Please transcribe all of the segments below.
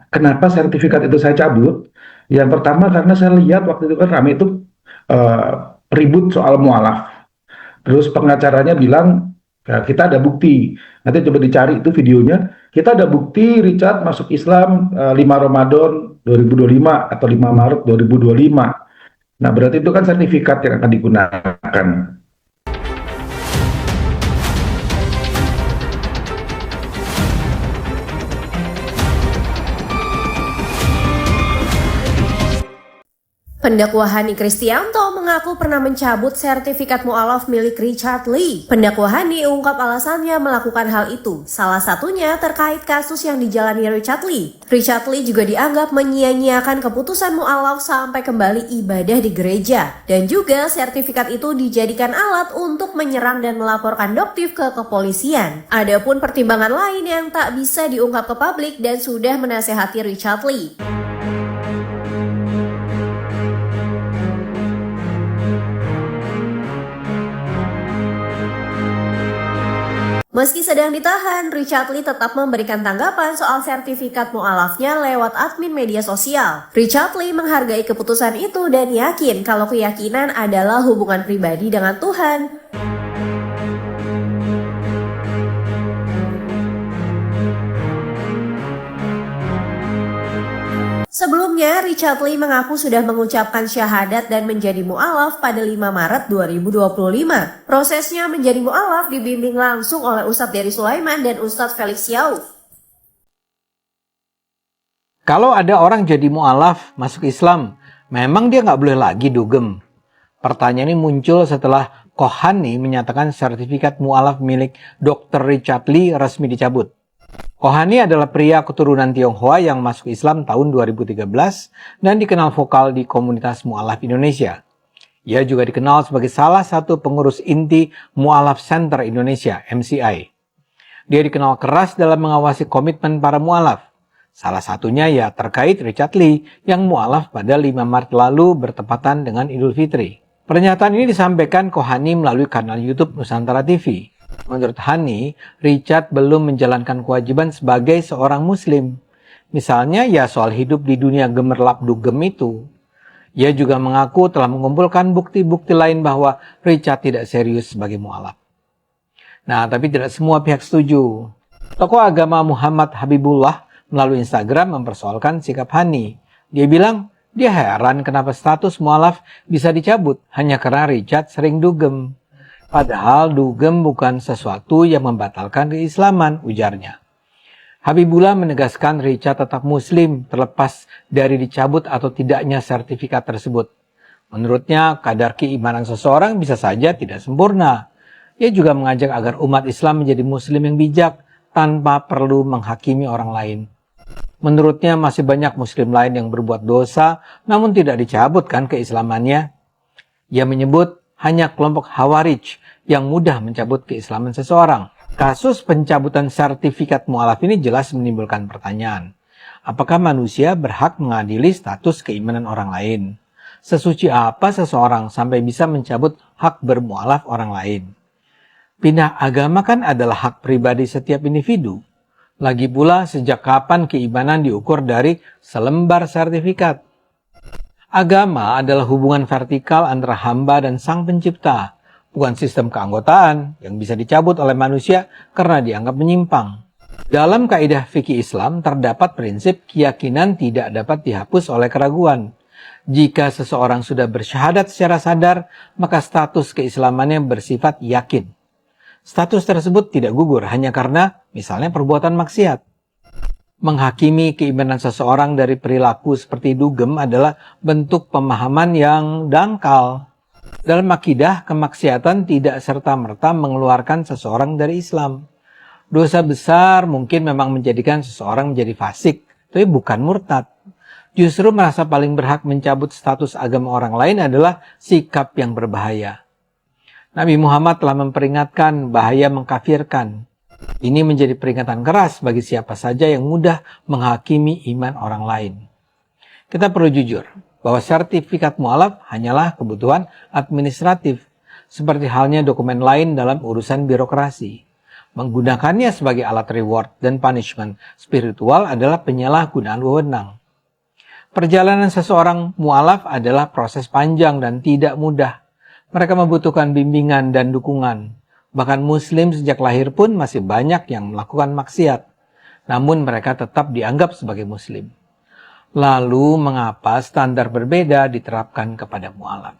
Kenapa sertifikat itu saya cabut? Yang pertama karena saya lihat waktu itu kan rame itu eh, ribut soal mualaf. Terus pengacaranya bilang, "Ya, kita ada bukti. Nanti coba dicari itu videonya. Kita ada bukti Richard masuk Islam 5 Ramadan 2025 atau 5 Maret 2025. Nah, berarti itu kan sertifikat yang akan digunakan. Pendakwa Hani Kristianto mengaku pernah mencabut sertifikat mu'alaf milik Richard Lee. Pendakwa Hani ungkap alasannya melakukan hal itu. Salah satunya terkait kasus yang dijalani Richard Lee. Richard Lee juga dianggap menyia-nyiakan keputusan mu'alaf sampai kembali ibadah di gereja. Dan juga sertifikat itu dijadikan alat untuk menyerang dan melaporkan Doktiv ke kepolisian. Adapun pertimbangan lain yang tak bisa diungkap ke publik dan sudah menasehati Richard Lee. Meski sedang ditahan, Richard Lee tetap memberikan tanggapan soal sertifikat mu'alafnya lewat admin media sosial. Richard Lee menghargai keputusan itu dan yakin kalau keyakinan adalah hubungan pribadi dengan Tuhan. Sebelumnya, Richard Lee mengaku sudah mengucapkan syahadat dan menjadi mu'alaf pada 5 Maret 2025. Prosesnya menjadi mu'alaf dibimbing langsung oleh Ustadz Dery Sulaiman dan Ustadz Felix Yau. Kalau ada orang jadi mu'alaf masuk Islam, memang dia nggak boleh lagi dugem? Pertanyaan ini muncul setelah Kohani menyatakan sertifikat mu'alaf milik Dr. Richard Lee resmi dicabut. Kohani adalah pria keturunan Tionghoa yang masuk Islam tahun 2013 dan dikenal vokal di komunitas mu'alaf Indonesia. Ia juga dikenal sebagai salah satu pengurus inti Mu'alaf Center Indonesia, MCI. Dia dikenal keras dalam mengawasi komitmen para mu'alaf. Salah satunya ya terkait Richard Lee yang mu'alaf pada 5 Maret lalu bertepatan dengan Idul Fitri. Pernyataan ini disampaikan Kohani melalui kanal YouTube Nusantara TV. Menurut Hani, Richard belum menjalankan kewajiban sebagai seorang muslim. Misalnya ya soal hidup di dunia gemerlap dugem itu. Ia juga mengaku telah mengumpulkan bukti-bukti lain bahwa Richard tidak serius sebagai mu'alaf. Nah, tapi tidak semua pihak setuju. Tokoh agama Muhammad Habibullah melalui Instagram mempersoalkan sikap Hani. Dia bilang, dia heran kenapa status mu'alaf bisa dicabut hanya karena Richard sering dugem. Padahal dugem bukan sesuatu yang membatalkan keislaman, ujarnya. Habibullah menegaskan Richard tetap muslim terlepas dari dicabut atau tidaknya sertifikat tersebut. Menurutnya, kadar keimanan seseorang bisa saja tidak sempurna. Ia juga mengajak agar umat Islam menjadi muslim yang bijak tanpa perlu menghakimi orang lain. Menurutnya masih banyak muslim lain yang berbuat dosa namun tidak dicabut kan keislamannya. Ia menyebut hanya kelompok Khawarij yang mudah mencabut keislaman seseorang. Kasus pencabutan sertifikat mu'alaf ini jelas menimbulkan pertanyaan. Apakah manusia berhak mengadili status keimanan orang lain? Sesuci apa seseorang sampai bisa mencabut hak bermu'alaf orang lain? Pindah agama kan adalah hak pribadi setiap individu. Lagi pula sejak kapan keimanan diukur dari selembar sertifikat? Agama adalah hubungan vertikal antara hamba dan sang pencipta, bukan sistem keanggotaan yang bisa dicabut oleh manusia karena dianggap menyimpang. Dalam kaidah fikih Islam terdapat prinsip keyakinan tidak dapat dihapus oleh keraguan. Jika seseorang sudah bersyahadat secara sadar, maka status keislamannya bersifat yakin. Status tersebut tidak gugur hanya karena misalnya perbuatan maksiat. Menghakimi keimanan seseorang dari perilaku seperti dugem adalah bentuk pemahaman yang dangkal. Dalam akidah, kemaksiatan tidak serta-merta mengeluarkan seseorang dari Islam. Dosa besar mungkin memang menjadikan seseorang menjadi fasik, tapi bukan murtad. Justru merasa paling berhak mencabut status agama orang lain adalah sikap yang berbahaya. Nabi Muhammad telah memperingatkan bahaya mengkafirkan. Ini menjadi peringatan keras bagi siapa saja yang mudah menghakimi iman orang lain. Kita perlu jujur bahwa sertifikat mu'alaf hanyalah kebutuhan administratif, seperti halnya dokumen lain dalam urusan birokrasi. Menggunakannya sebagai alat reward dan punishment spiritual adalah penyalahgunaan wewenang. Perjalanan seseorang mu'alaf adalah proses panjang dan tidak mudah. Mereka membutuhkan bimbingan dan dukungan. Bahkan Muslim sejak lahir pun masih banyak yang melakukan maksiat. Namun mereka tetap dianggap sebagai Muslim. Lalu mengapa standar berbeda diterapkan kepada mu'alaf?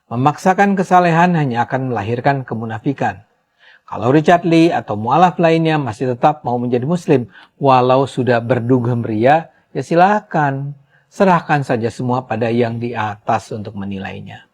Memaksakan kesalehan hanya akan melahirkan kemunafikan. Kalau Richard Lee atau mu'alaf lainnya masih tetap mau menjadi Muslim, walau sudah berdugem ria, ya silakan. Serahkan saja semua pada yang di atas untuk menilainya.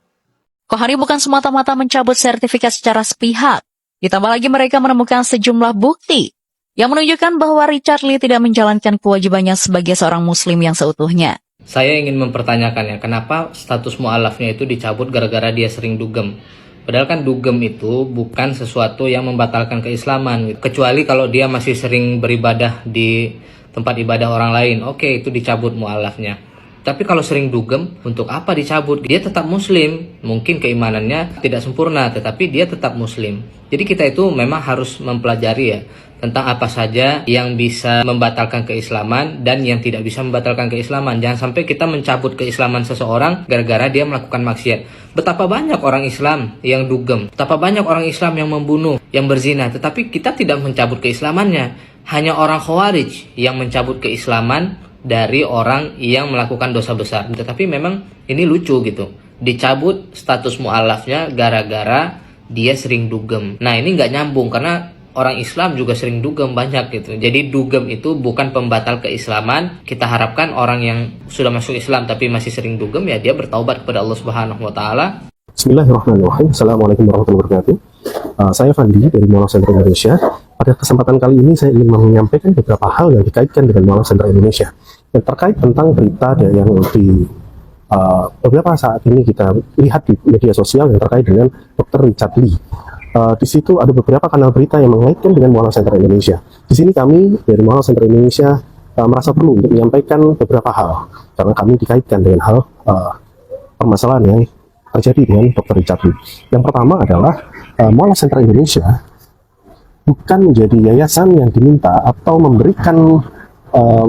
Kohani bukan semata-mata mencabut sertifikat secara sepihak. Ditambah lagi mereka menemukan sejumlah bukti yang menunjukkan bahwa Richard Lee tidak menjalankan kewajibannya sebagai seorang Muslim yang seutuhnya. Saya ingin mempertanyakannya, kenapa status mu'alafnya itu dicabut gara-gara dia sering dugem? Padahal kan dugem itu bukan sesuatu yang membatalkan keislaman. Kecuali kalau dia masih sering beribadah di tempat ibadah orang lain. Oke, itu dicabut mu'alafnya. Tapi kalau sering dugem, untuk apa dicabut? Dia tetap Muslim. Mungkin keimanannya tidak sempurna, tetapi dia tetap Muslim. Jadi kita itu memang harus mempelajari ya, tentang apa saja yang bisa membatalkan keislaman dan yang tidak bisa membatalkan keislaman. Jangan sampai kita mencabut keislaman seseorang gara-gara dia melakukan maksiat. Betapa banyak orang Islam yang dugem, betapa banyak orang Islam yang membunuh, yang berzina, tetapi kita tidak mencabut keislamannya. Hanya orang Khawarij yang mencabut keislaman dari orang yang melakukan dosa besar. Tetapi memang ini lucu gitu, dicabut status mu'alafnya gara-gara dia sering dugem. Nah ini nggak nyambung, karena orang Islam juga sering dugem banyak gitu. Jadi dugem itu bukan pembatal keislaman. Kita harapkan orang yang sudah masuk Islam tapi masih sering dugem, ya dia bertaubat kepada Allah Subhanahu wa taala. Bismillahirrahmanirrahim. Assalamualaikum warahmatullahi wabarakatuh. Saya Fandi dari Mu'alaf Center Indonesia. Pada kesempatan kali ini saya ingin menyampaikan beberapa hal yang dikaitkan dengan Mu'alaf Center Indonesia yang terkait tentang berita yang di beberapa saat ini kita lihat di media sosial yang terkait dengan Dr. Richard Lee. Di situ ada beberapa kanal berita yang mengaitkan dengan Mu'alaf Center Indonesia. Di sini kami dari Mu'alaf Center Indonesia merasa perlu untuk menyampaikan beberapa hal karena kami dikaitkan dengan hal permasalahan yang terjadi dengan Dr. Richard Lee. Yang pertama adalah Mu'alaf Center Indonesia bukan menjadi yayasan yang diminta atau memberikan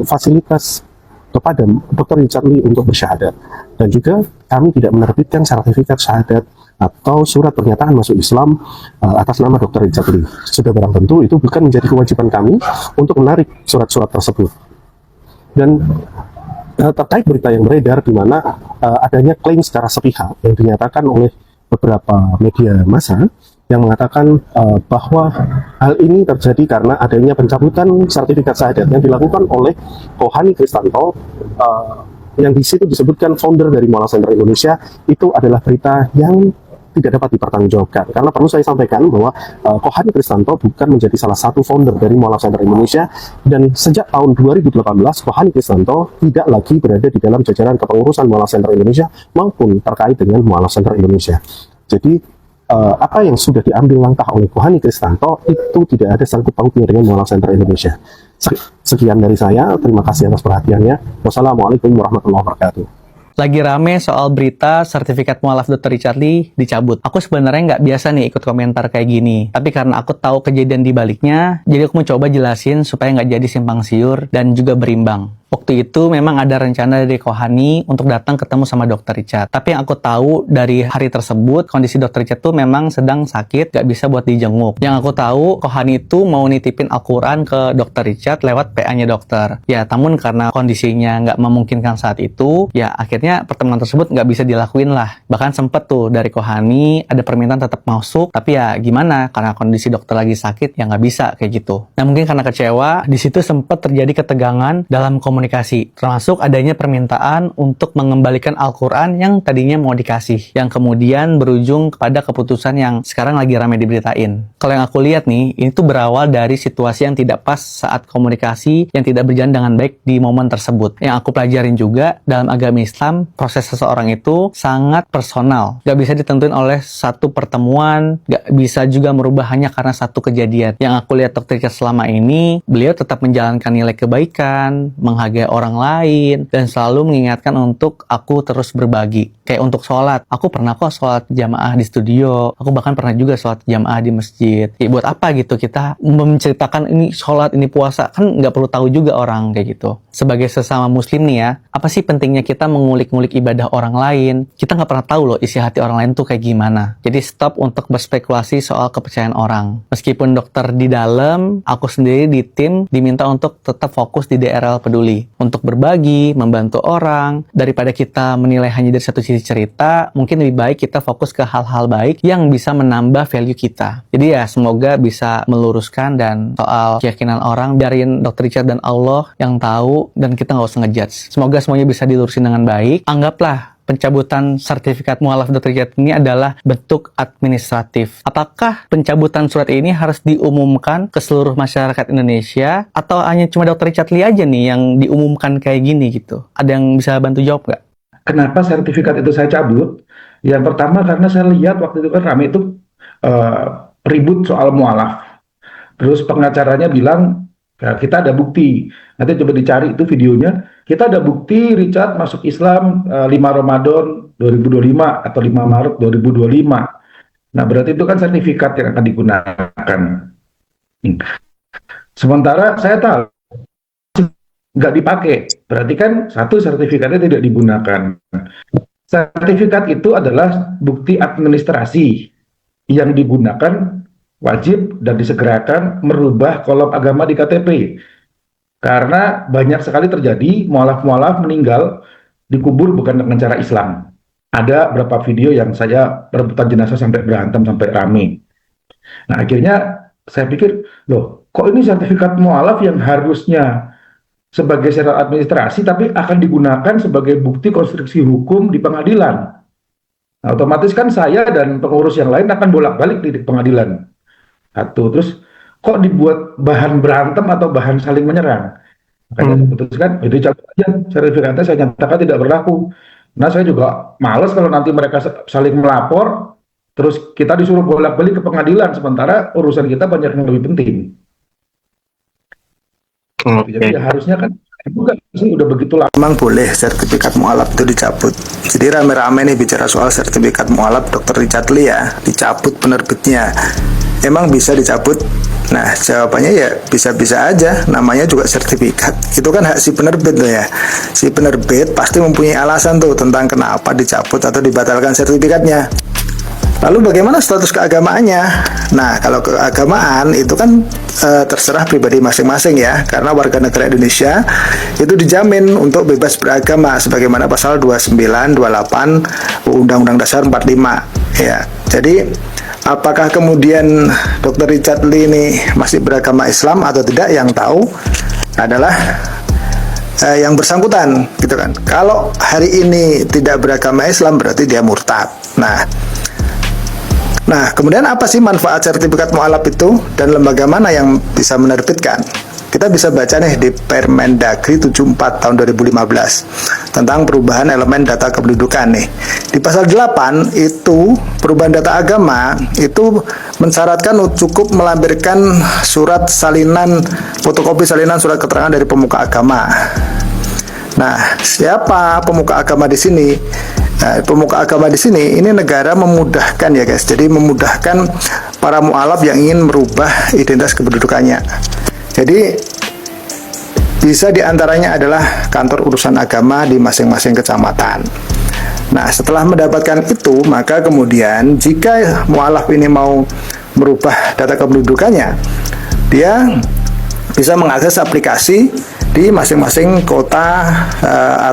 fasilitas kepada Dr. Richard Lee untuk bersyahadat, dan juga kami tidak menerbitkan sertifikat syahadat atau surat pernyataan masuk Islam atas nama Dr. Richard Lee. Sudah barang tentu itu bukan menjadi kewajiban kami untuk menarik surat-surat tersebut. Dan terkait berita yang beredar di mana adanya klaim secara sepihak yang dinyatakan oleh beberapa media massa yang mengatakan bahwa hal ini terjadi karena adanya pencabutan sertifikat syahadat yang dilakukan oleh Kohani Kristanto yang di situ disebutkan founder dari Mu'alaf Center Indonesia. Itu adalah berita yang tidak dapat dipertanggungjawabkan, karena perlu saya sampaikan bahwa Kohani Kristanto bukan menjadi salah satu founder dari Mu'alaf Center Indonesia, dan sejak tahun 2018 Kohani Kristanto tidak lagi berada di dalam jajaran kepengurusan Mu'alaf Center Indonesia maupun terkait dengan Mu'alaf Center Indonesia. Jadi apa yang sudah diambil langkah oleh Kohani Kristanto itu tidak ada sangkut pautnya dengan Mu'alaf Center Indonesia. Sekian dari saya, terima kasih atas perhatiannya. Wassalamualaikum warahmatullahi wabarakatuh. Lagi rame soal berita sertifikat mu'alaf Dr. Richard Lee dicabut. Aku sebenarnya nggak biasa nih ikut komentar kayak gini. Tapi karena aku tahu kejadian di baliknya, jadi aku mencoba jelasin supaya nggak jadi simpang siur dan juga berimbang. Waktu itu memang ada rencana dari Kohani untuk datang ketemu sama Dr. Richard. Tapi yang aku tahu dari hari tersebut, kondisi Dr. Richard tuh memang sedang sakit, gak bisa buat dijenguk. Yang aku tahu, Kohani itu mau nitipin Al-Quran ke Dr. Richard lewat PA-nya dokter. Ya, namun karena kondisinya nggak memungkinkan saat itu, ya akhirnya pertemuan tersebut nggak bisa dilakuin lah. Bahkan sempet tuh dari Kohani ada permintaan tetap masuk, tapi ya gimana? Karena kondisi dokter lagi sakit, ya nggak bisa kayak gitu. Nah mungkin karena kecewa, di situ sempat terjadi ketegangan dalam komunikasi, termasuk adanya permintaan untuk mengembalikan Al-Quran yang tadinya mau dikasih, yang kemudian berujung kepada keputusan yang sekarang lagi ramai diberitain. Kalau yang aku lihat nih, ini tuh berawal dari situasi yang tidak pas saat komunikasi yang tidak berjalan dengan baik di momen tersebut. Yang aku pelajarin juga, dalam agama Islam, proses seseorang itu sangat personal. Gak bisa ditentuin oleh satu pertemuan, gak bisa juga merubah hanya karena satu kejadian. Yang aku lihat Dr. Richard selama ini, beliau tetap menjalankan nilai kebaikan, menghargai menghargai orang lain, dan selalu mengingatkan untuk aku terus berbagi. Kayak untuk sholat, aku pernah kok sholat jamaah di studio, aku bahkan pernah juga sholat jamaah di masjid. Ya, buat apa gitu kita menceritakan ini sholat, ini puasa, kan nggak perlu tahu juga orang kayak gitu. Sebagai sesama muslim nih ya, apa sih pentingnya kita mengulik-ngulik ibadah orang lain? Kita nggak pernah tahu loh isi hati orang lain tuh kayak gimana. Jadi stop untuk berspekulasi soal kepercayaan orang. Meskipun dokter di dalam, aku sendiri di tim diminta untuk tetap fokus di DRL peduli. Untuk berbagi, membantu orang, daripada kita menilai hanya dari satu sisi cerita, mungkin lebih baik kita fokus ke hal-hal baik yang bisa menambah value kita. Jadi ya semoga bisa meluruskan, dan soal keyakinan orang, biarin Dr. Richard dan Allah yang tahu, dan kita nggak usah ngejudge. Semoga semuanya bisa dilurusin dengan baik. Anggaplah pencabutan sertifikat mualaf Dr. Richard ini adalah bentuk administratif. Apakah pencabutan surat ini harus diumumkan ke seluruh masyarakat Indonesia, atau hanya cuma Dr. Richard Lee aja nih yang diumumkan kayak gini gitu? Ada yang bisa bantu jawab nggak? Kenapa sertifikat itu saya cabut? Yang pertama karena saya lihat waktu itu kan rame itu ribut soal mualaf. Terus pengacaranya bilang, ya, kita ada bukti. Nanti coba dicari itu videonya. Kita ada bukti Richard masuk Islam 5 Ramadan 2025 atau 5 Maret 2025. Nah, berarti itu kan sertifikat yang akan digunakan. Sementara saya tahu nggak dipakai. Berarti kan satu, sertifikatnya tidak digunakan. Sertifikat itu adalah bukti administrasi yang digunakan wajib dan disegerakan merubah kolom agama di KTP. Karena banyak sekali terjadi mualaf-mualaf meninggal dikubur bukan dengan cara Islam. Ada beberapa video yang saya perebutan jenazah sampai berantem, sampai rame. Nah, akhirnya saya pikir, loh, kok ini sertifikat mualaf yang harusnya sebagai syarat administrasi, tapi akan digunakan sebagai bukti konstruksi hukum di pengadilan. Nah, otomatis kan saya dan pengurus yang lain akan bolak-balik di pengadilan. Satu, terus kok dibuat bahan berantem atau bahan saling menyerang? Makanya saya putuskan, itu cabut aja sertifikatnya, saya nyatakan tidak berlaku. Nah, saya juga males kalau nanti mereka saling melapor, terus kita disuruh bolak-balik ke pengadilan, sementara urusan kita banyak yang lebih penting. Jadi ya harusnya kan juga sih udah begitu lama. Memang boleh sertifikat mualaf itu dicabut. Jadi rame-rame nih bicara soal sertifikat mualaf Dr. Richard Lee ya, dicabut penerbitnya. Emang bisa dicabut? Nah, jawabannya ya bisa-bisa aja, namanya juga sertifikat. Itu kan hak si penerbit loh ya. Si penerbit pasti mempunyai alasan tuh tentang kenapa dicabut atau dibatalkan sertifikatnya. Lalu bagaimana status keagamaannya? Nah, kalau keagamaan itu kan terserah pribadi masing-masing ya, karena warga negara Indonesia itu dijamin untuk bebas beragama sebagaimana pasal 29, 28 Undang-Undang Dasar 45 ya. Jadi apakah kemudian Dr. Richard Lee ini masih beragama Islam atau tidak, yang tahu adalah yang bersangkutan gitu kan. Kalau hari ini tidak beragama Islam berarti dia murtad. Nah, kemudian apa sih manfaat sertifikat mualaf itu dan lembaga mana yang bisa menerbitkan? Kita bisa baca nih di Permendagri 74 tahun 2015 tentang perubahan elemen data kependudukan nih. Di pasal 8 itu perubahan data agama itu mensyaratkan cukup melampirkan surat salinan, fotokopi salinan surat keterangan dari pemuka agama. Nah, siapa pemuka agama di sini? Nah, pemuka agama di sini ini negara memudahkan ya guys. Jadi memudahkan para mualaf yang ingin merubah identitas kependudukannya. Jadi bisa diantaranya adalah kantor urusan agama di masing-masing kecamatan. Nah, setelah mendapatkan itu, maka kemudian jika mualaf ini mau merubah data kependudukannya, dia bisa mengakses aplikasi di masing-masing kota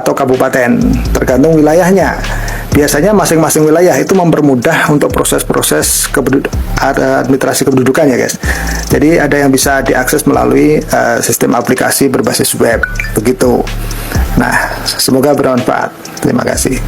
atau kabupaten, tergantung wilayahnya. Biasanya masing-masing wilayah itu mempermudah untuk proses-proses administrasi kependudukan ya guys. Jadi ada yang bisa diakses melalui sistem aplikasi berbasis web, begitu. Nah, semoga bermanfaat. Terima kasih.